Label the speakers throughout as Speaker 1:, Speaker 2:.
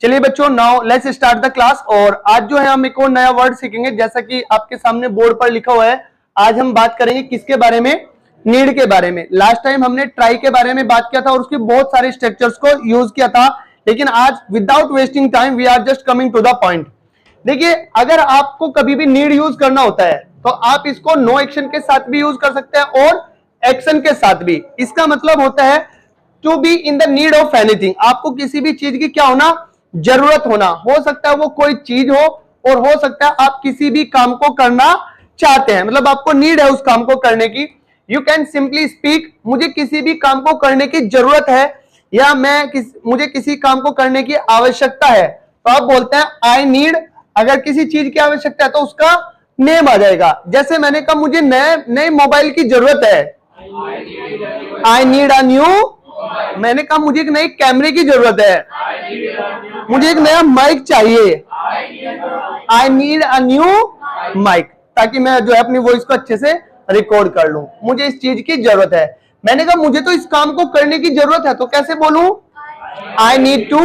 Speaker 1: चलिए बच्चों, now let's start the class. और आज जो है हम एक और नया वर्ड सीखेंगे, जैसा कि आपके सामने बोर्ड पर लिखा हुआ है। आज हम बात करेंगे किसके बारे में? नीड के बारे में। लास्ट टाइम हमने ट्राई के बारे में बात किया था और उसके बहुत सारे स्ट्रक्चर्स को यूज किया था, लेकिन आज without wasting time we are just coming to the point. देखिए, अगर आपको कभी भी नीड यूज करना होता है तो आप इसको नो एक्शन के साथ भी यूज कर सकते हैं और एक्शन के साथ भी। इसका मतलब होता है to be in the need of anything. आपको किसी भी चीज की क्या होना? जरूरत होना। हो सकता है वो कोई चीज हो और हो सकता है आप किसी भी काम को करना चाहते हैं, मतलब आपको नीड है उस काम को करने की। यू कैन सिंपली स्पीक, मुझे किसी भी काम को करने की जरूरत है या मुझे किसी काम को करने की आवश्यकता है, तो आप बोलते हैं आई नीड। अगर किसी चीज की आवश्यकता है तो उसका नेम आ जाएगा। जैसे मैंने कहा मुझे नए मोबाइल की जरूरत है, आई नीड अ न्यू। मैंने कहा मुझे एक नई कैमरे की जरूरत है, मुझे एक नया माइक चाहिए, I need a new mic, ताकि मैं जो है अपनी वॉइस को अच्छे से रिकॉर्ड कर लूं। मुझे इस चीज की जरूरत है। मैंने कहा मुझे तो इस काम को करने की जरूरत है, तो कैसे बोलूं? आई नीड टू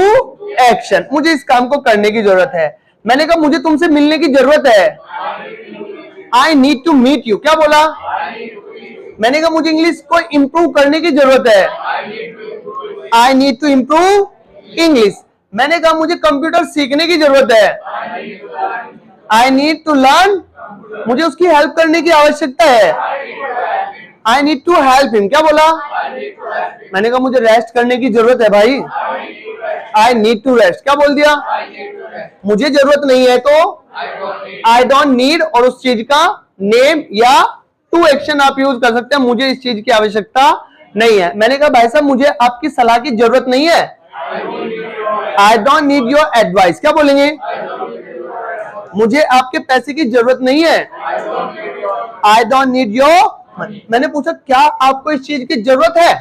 Speaker 1: एक्शन, मुझे इस काम को करने की जरूरत है। मैंने कहा मुझे तुमसे मिलने की जरूरत है, I need to meet you. क्या बोला? मैंने कहा मुझे इंग्लिश को इंप्रूव करने की जरूरत है, I need to improve English. मैंने कहा मुझे कंप्यूटर सीखने की जरूरत है, आई नीड टू लर्न, मुझे उसकी हेल्प करने की आवश्यकता है, I need to help him. क्या बोला? मैंने कहा मुझे रेस्ट करने की जरूरत है भाई, आई नीड टू रेस्ट। क्या बोल दिया? मुझे जरूरत नहीं है तो आई डोंट नीड, और उस चीज का नेम या टू एक्शन आप यूज कर सकते हैं, मुझे इस चीज की आवश्यकता नहीं है। मैंने कहा भाई साहब मुझे आपकी सलाह की जरूरत नहीं है, I don't need your advice. क्या बोलेंगे? मुझे आपके पैसे की जरूरत नहीं है, आई डोंट नीड योर। मैंने पूछा क्या आपको इस चीज की जरूरत है?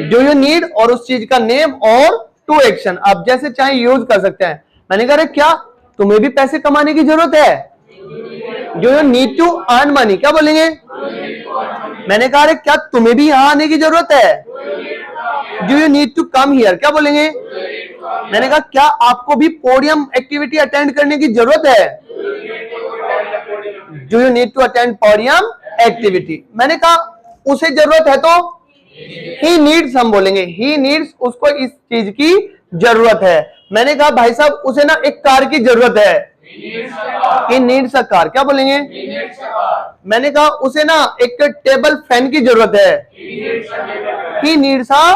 Speaker 1: डू यू नीड, और उस चीज का नेम और टू एक्शन आप जैसे चाहे यूज कर सकते हैं। मैंने कहा क्या तुम्हें भी पैसे कमाने की जरूरत है? Do you need to earn money. क्या बोलेंगे? मैंने कहा क्या तुम्हें भी यहां आने की जरूरत है? Do you need to come here. क्या बोलेंगे? मैंने कहा क्या आपको भी पोडियम एक्टिविटी अटेंड करने की जरूरत है? Do you need to attend podium activity. मैंने कहा उसे जरूरत है तो ही नीड्स हम बोलेंगे, ही नीड्स, उसको इस चीज की जरूरत है। मैंने कहा भाई साहब उसे ना एक कार की जरूरत है, ही नीड्स अ कार। क्या बोलेंगे? मैंने कहा उसे ना एक टेबल फैन की जरूरत है, he needs a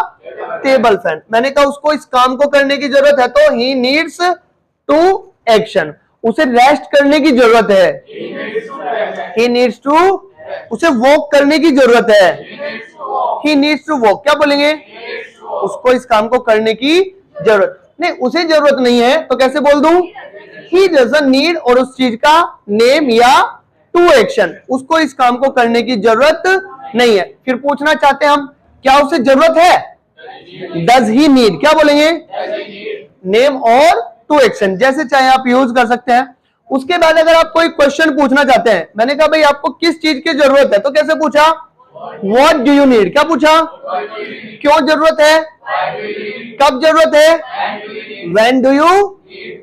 Speaker 1: table fan. मैंने कहा उसको इस काम को करने की जरूरत है तो ही नीड्स टू एक्शन। उसे रेस्ट करने की जरूरत है, ही नीड्स टू, उसे वॉक करने की जरूरत है, ही नीड्स टू वॉक। क्या बोलेंगे? उसको इस काम को करने की जरूरत नहीं, उसे जरूरत नहीं है तो कैसे बोल दूं? ही डजंट नीड, और उस चीज का नेम या टू एक्शन, उसको इस काम को करने की जरूरत नहीं है। फिर पूछना चाहते हैं हम क्या उसे जरूरत है? Does he need. क्या बोलेंगे? नेम और टू एक्शन जैसे चाहे आप यूज कर सकते हैं। उसके बाद अगर आप कोई क्वेश्चन पूछना चाहते हैं, मैंने कहा भाई आपको किस चीज की जरूरत है, तो कैसे पूछा? What do you need. क्या पूछा? क्यों जरूरत है, कब जरूरत है, व्हेन डू यू,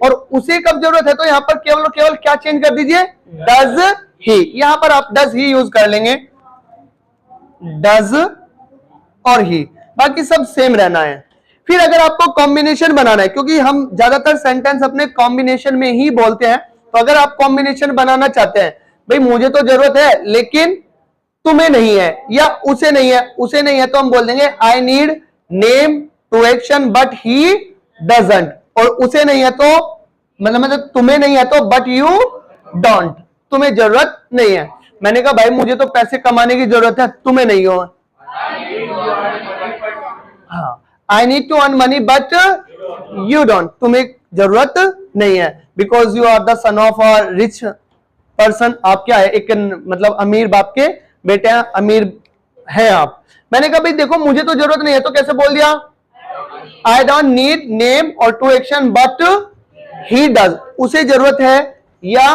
Speaker 1: और उसे कब जरूरत है तो यहाँ पर केवल और केवल क्या चेंज कर दीजिए? Does he. यहां पर आप डज ही यूज कर लेंगे, डज और ही, बाकी सब सेम रहना है। फिर अगर आपको कॉम्बिनेशन बनाना है, क्योंकि हम ज्यादातर सेंटेंस अपने कॉम्बिनेशन में ही बोलते हैं, तो अगर आप कॉम्बिनेशन बनाना चाहते हैं, भाई मुझे तो जरूरत है लेकिन तुम्हें नहीं है या उसे नहीं है, उसे नहीं है तो हम बोल देंगे I need name to action but he doesn't, और उसे नहीं है तो मतलब तुम्हें नहीं है तो बट यू डोंट, तुम्हें जरूरत नहीं है। मैंने कहा भाई मुझे तो पैसे कमाने की जरूरत है, तुम्हें नहीं हो। हाँ, I need to earn money but you don't, तुम्हें जरूरत नहीं है, because you are the son of a rich person. आप क्या है? एक मतलब अमीर बाप के बेटे हैं, अमीर हैं आप। मैंने कहा भाई देखो मुझे तो जरूरत नहीं है, तो कैसे बोल दिया? आई डोंट नीड नेम और to action but he does, उसे जरूरत है या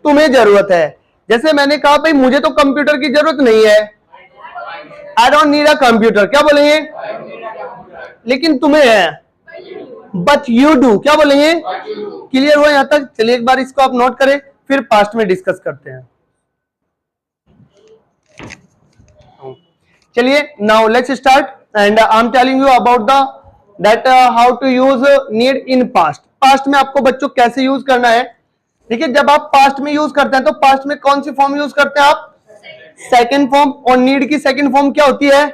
Speaker 1: तुम्हें जरूरत है। जैसे मैंने कहा भाई मुझे तो कंप्यूटर की जरूरत नहीं है, I don't need a computer. क्या बोलेंगे? लेकिन तुम्हें है, बट यू डू, क्या बोलेंगे? क्लियर हुआ यहां तक? चलिए एक बार इसको आप नोट करें, फिर पास्ट में डिस्कस करते हैं। चलिए now let's start and I am telling you about the that how to use need in past. Past में आपको बच्चों कैसे यूज करना है। देखिए जब आप पास्ट में यूज करते हैं तो पास्ट में कौन सी फॉर्म यूज करते हैं आप? Second form. और नीड की सेकंड फॉर्म क्या होती है?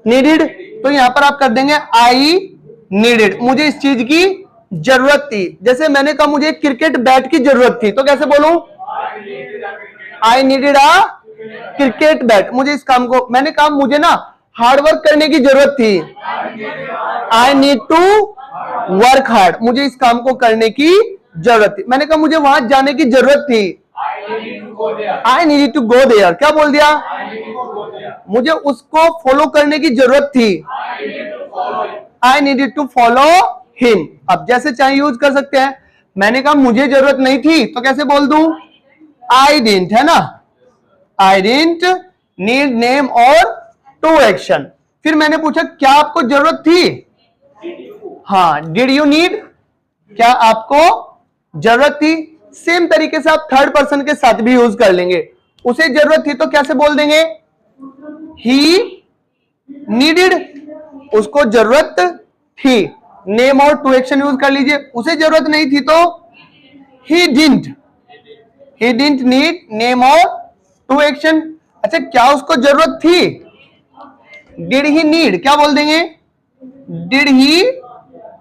Speaker 1: नीडेड। तो यहां पर आप कर देंगे आई नीडेड, मुझे इस चीज की जरूरत थी। जैसे मैंने कहा मुझे क्रिकेट बैट की जरूरत थी, तो कैसे बोलूं? I needed a cricket bat, मुझे इस काम को, मैंने कहा मुझे ना हार्डवर्क करने की जरूरत थी, I need to work hard, मुझे इस काम को करने की जरूरत थी। मैंने कहा मुझे वहां जाने की जरूरत थी, I need to go there, क्या बोल दिया? मुझे उसको फॉलो करने की जरूरत थी, I needed to follow him. अब जैसे चाहे यूज कर सकते हैं। मैंने कहा मुझे जरूरत नहीं थी, तो कैसे बोल दूं? आई डिडंट, है ना? आई डिडंट नीड नेम और टू एक्शन। फिर मैंने पूछा क्या आपको जरूरत थी? हाँ, डिड यू नीड, क्या आपको जरूरत थी? सेम तरीके से आप थर्ड पर्सन के साथ भी यूज कर लेंगे। उसे जरूरत थी तो कैसे बोल देंगे? ही नीडेड, उसको जरूरत थी। नेम और टू एक्शन यूज कर लीजिए। उसे जरूरत नहीं थी तो ही डिडंट नीड नेम और टू एक्शन। अच्छा क्या उसको जरूरत थी? डिड ही नीड, क्या बोल देंगे? Did he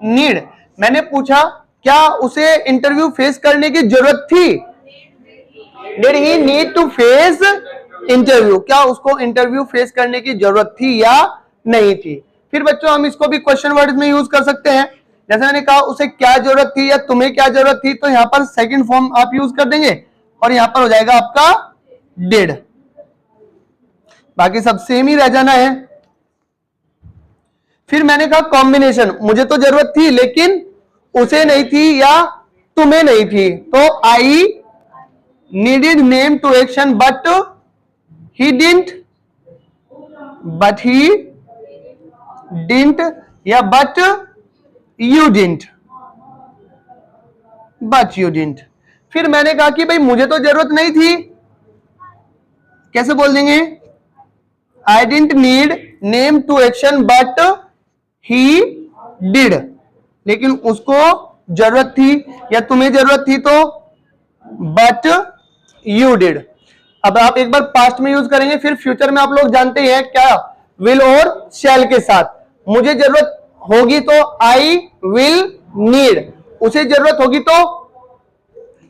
Speaker 1: need. मैंने पूछा क्या उसे इंटरव्यू फेस करने की जरूरत थी? Did he need to face interview, क्या उसको इंटरव्यू फेस करने की जरूरत थी या नहीं थी? फिर बच्चों हम इसको भी क्वेश्चन वर्ड्स में यूज कर सकते हैं। जैसे मैंने कहा उसे क्या जरूरत थी या तुम्हें क्या जरूरत थी, तो यहां पर सेकंड फॉर्म आप यूज कर देंगे और यहां पर हो जाएगा आपका डिड। बाकी सब सेम ही रह जाना है। फिर मैंने कहा कॉम्बिनेशन, मुझे तो जरूरत थी लेकिन उसे नहीं थी या तुम्हें नहीं थी, तो I needed name to action but he didn't, या बट यू डिडंट। फिर मैंने कहा कि भाई मुझे तो जरूरत नहीं थी, कैसे बोल देंगे? I didn't need name to action but he did, लेकिन उसको जरूरत थी या तुम्हें जरूरत थी तो बट यू डिड। अब आप एक बार पास्ट में यूज करेंगे, फिर फ्यूचर में आप लोग जानते हैं क्या, विल और शैल के साथ। मुझे जरूरत होगी तो आई विल नीड, उसे जरूरत होगी तो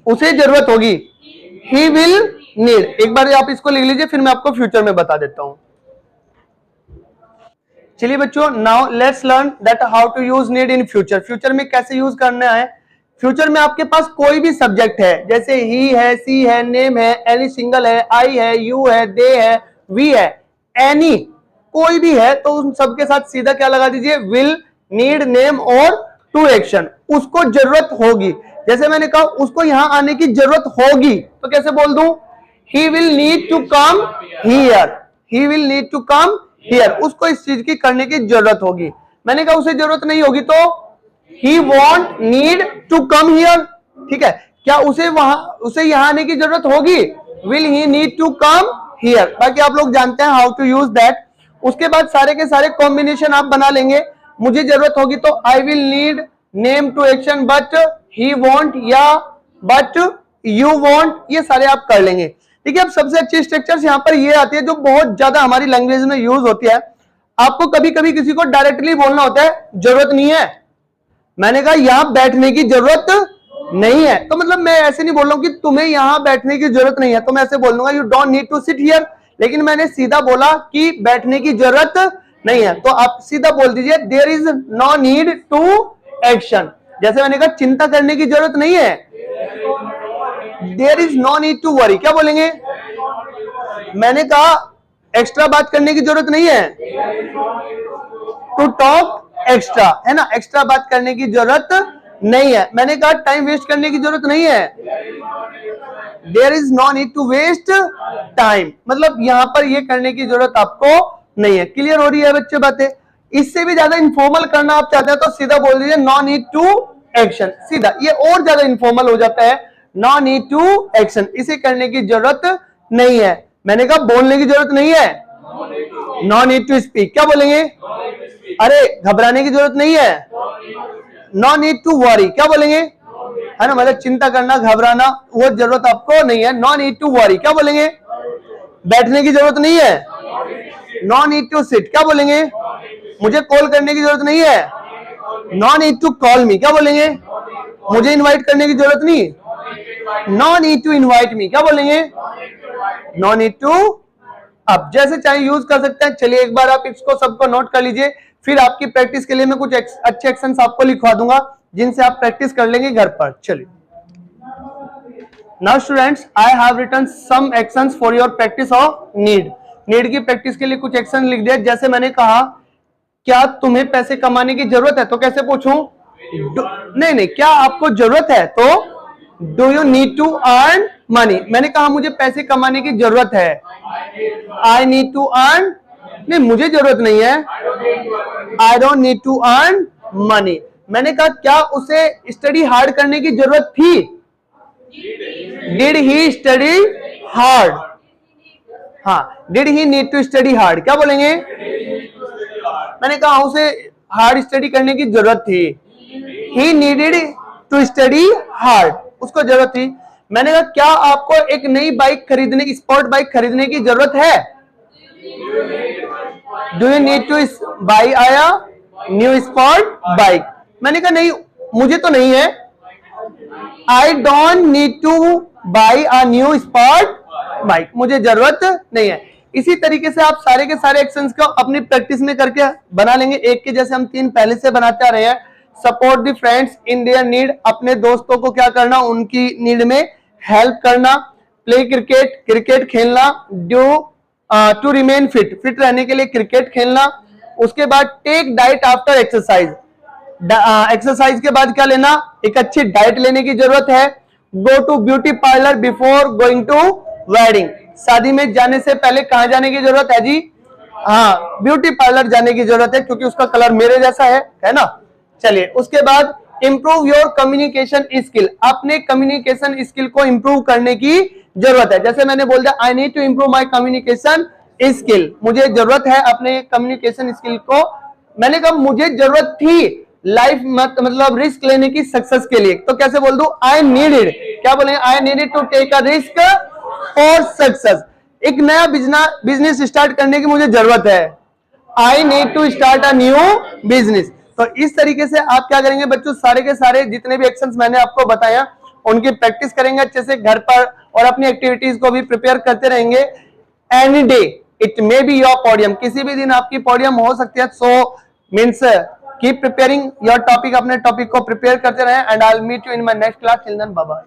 Speaker 1: उसे जरूरत होगी, ही विल नीड। एक बार आप इसको लिख लीजिए, फिर मैं आपको फ्यूचर में बता देता हूं। चलिए बच्चों now let's learn that how to use need in future. Future में कैसे यूज करना है। फ्यूचर में आपके पास कोई भी सब्जेक्ट है, जैसे ही है, सी है, नेम है, एनी सिंगल है, आई है, यू है, दे है, वी है, एनी कोई भी है, तो उन सबके साथ सीधा क्या लगा दीजिए? विल, नीड, नेम और टू एक्शन। उसको जरूरत होगी, जैसे मैंने कहा उसको यहां आने की जरूरत होगी, तो कैसे बोल दूं? He will need to come here, he will need to come here, उसको इस चीज की करने की जरूरत होगी। मैंने कहा उसे जरूरत नहीं होगी तो he won't need to come here, ठीक है? क्या उसे यहां आने की जरूरत होगी? Will he need to come here. बाकी आप लोग जानते हैं हाउ टू यूज दैट। उसके बाद सारे के सारे कॉम्बिनेशन आप बना लेंगे। मुझे जरूरत होगी तो I will need name to action but he won't या बट यू वॉन्ट, ये सारे आप कर लेंगे। ठीक है, अब सबसे अच्छी स्ट्रक्चर्स यहाँ पर ये आती है जो बहुत ज्यादा हमारी लैंग्वेज में यूज होती है। आपको कभी कभी किसी को डायरेक्टली बोलना होता है जरूरत नहीं है, मैंने कहा यहां बैठने की जरूरत नहीं है, तो मतलब मैं ऐसे नहीं बोल रहा हूं कि तुम्हें यहां बैठने की जरूरत नहीं है, तो मैं ऐसे बोल दूंगा you don't need to sit here, लेकिन मैंने सीधा बोला कि बैठने की जरूरत नहीं है, तो आप सीधा बोल दीजिए there is no need to action. जैसे मैंने कहा चिंता करने की जरूरत नहीं है, there is no need to worry, क्या बोलेंगे? मैंने कहा एक्स्ट्रा बात करने की जरूरत नहीं है, टू टॉक एक्स्ट्रा, है ना? एक्स्ट्रा बात करने की जरूरत नहीं है। मैंने कहा टाइम वेस्ट करने की जरूरत नहीं है, there is no need to waste time, मतलब यहां पर ये करने की जरूरत आपको नहीं है। क्लियर हो रही है बच्चे बातें? इससे भी ज्यादा इनफॉर्मल करना आप चाहते हैं तो सीधा बोल दीजिए नो नीड टू एक्शन, सीधा। ये और ज्यादा इनफॉर्मल हो जाता है, नो नीड टू एक्शन, इसे करने की जरूरत नहीं है। मैंने कहा बोलने की जरूरत नहीं है, नो नीड टू स्पीक। क्या बोलेंगे? अरे घबराने की जरूरत नहीं है, नो नीड टू वरी। क्या बोलेंगे? है ना, मतलब चिंता करना, घबराना, वो जरूरत आपको नहीं है, नो नीड टू वरी। क्या बोलेंगे? बैठने की जरूरत नहीं है, नो नीड टू सिट। क्या बोलेंगे? मुझे कॉल करने की जरूरत नहीं है, no need to call me. क्या बोलेंगे? मुझे इनवाइट करने की जरूरत नहीं, no need to invite me. क्या बोलेंगे? No need to. अब जैसे चाहे यूज कर सकते हैं। चलिए एक बार आप इसको सबको नोट कर लीजिए, फिर आपकी प्रैक्टिस के लिए मैं कुछ अच्छे एक्शंस आपको लिखवा दूंगा जिनसे आप प्रैक्टिस कर लेंगे घर पर। चलिए, now students, I have written some actions for your practice of need. Need की प्रैक्टिस के लिए कुछ एक्शन लिख दिया। जैसे मैंने कहा, क्या तुम्हें पैसे कमाने की जरूरत है? तो कैसे पूछूं? नहीं, क्या आपको जरूरत है? तो do you need to earn money. मैंने कहा मुझे पैसे कमाने की जरूरत है, आई नीड टू अर्न। नहीं, मुझे जरूरत नहीं है, I don't need to earn money. मैंने कहा क्या उसे स्टडी हार्ड करने की जरूरत थी? Did he study hard. हाँ, did he need to study hard. क्या बोलेंगे? मैंने कहा उसे हार्ड स्टडी करने की जरूरत थी, he needed to study hard, उसको जरूरत थी। मैंने कहा क्या आपको एक नई बाइक खरीदने, स्पोर्ट बाइक खरीदने की जरूरत है? Do you need two by आया न्यू स्पोर्ट बाइक। मैंने कहा नहीं, मुझे तो नहीं है, I don't need two by a new sport bike, मुझे जरूरत नहीं है। इसी तरीके से आप सारे के सारे एक्शंस को अपनी प्रैक्टिस में करके बना लेंगे, एक के जैसे हम 3 पहले से बनाते आ रहे हैं। Support the friends in their need, अपने दोस्तों को क्या करना, उनकी नीड में हेल्प करना। प्ले क्रिकेट, क्रिकेट खेलना। Do to remain fit, fit रहने के लिए क्रिकेट खेलना। उसके बाद take diet after exercise, exercise के बाद क्या लेना, एक अच्छी डाइट लेने की जरूरत है। Go to beauty parlour before going to wedding, शादी में जाने से पहले कहां जाने की जरूरत है जी? हाँ, ब्यूटी पार्लर जाने की जरूरत है, क्योंकि उसका कलर मेरे जैसा है ना। चलिए, उसके बाद इंप्रूव योर कम्युनिकेशन स्किल, अपने कम्युनिकेशन स्किल को इंप्रूव करने की जरूरत है। जैसे मैंने बोल दिया, I need to improve my communication skill, मुझे जरूरत है अपने कम्युनिकेशन स्किल को। मैंने कहा मुझे जरूरत थी लाइफ मतलब रिस्क लेने की सक्सेस के लिए, तो कैसे बोल दूं? I needed. क्या बोलेंगे? I needed to take a risk for success, एक नया बिजनेस स्टार्ट करने की मुझे जरूरत है, I need to start a new business. तो इस तरीके से आप क्या करेंगे बच्चों, सारे के सारे जितने भी एक्शंस मैंने आपको बताया उनकी प्रैक्टिस करेंगे अच्छे से घर पर, और अपनी एक्टिविटीज को भी प्रिपेयर करते रहेंगे। Any day it may be your podium, किसी भी दिन आपकी पोडियम हो सकती है। So means keep preparing your topic, अपने टॉपिक को प्रिपेयर करते रहे। And I will meet you in my next class. Till then bye bye.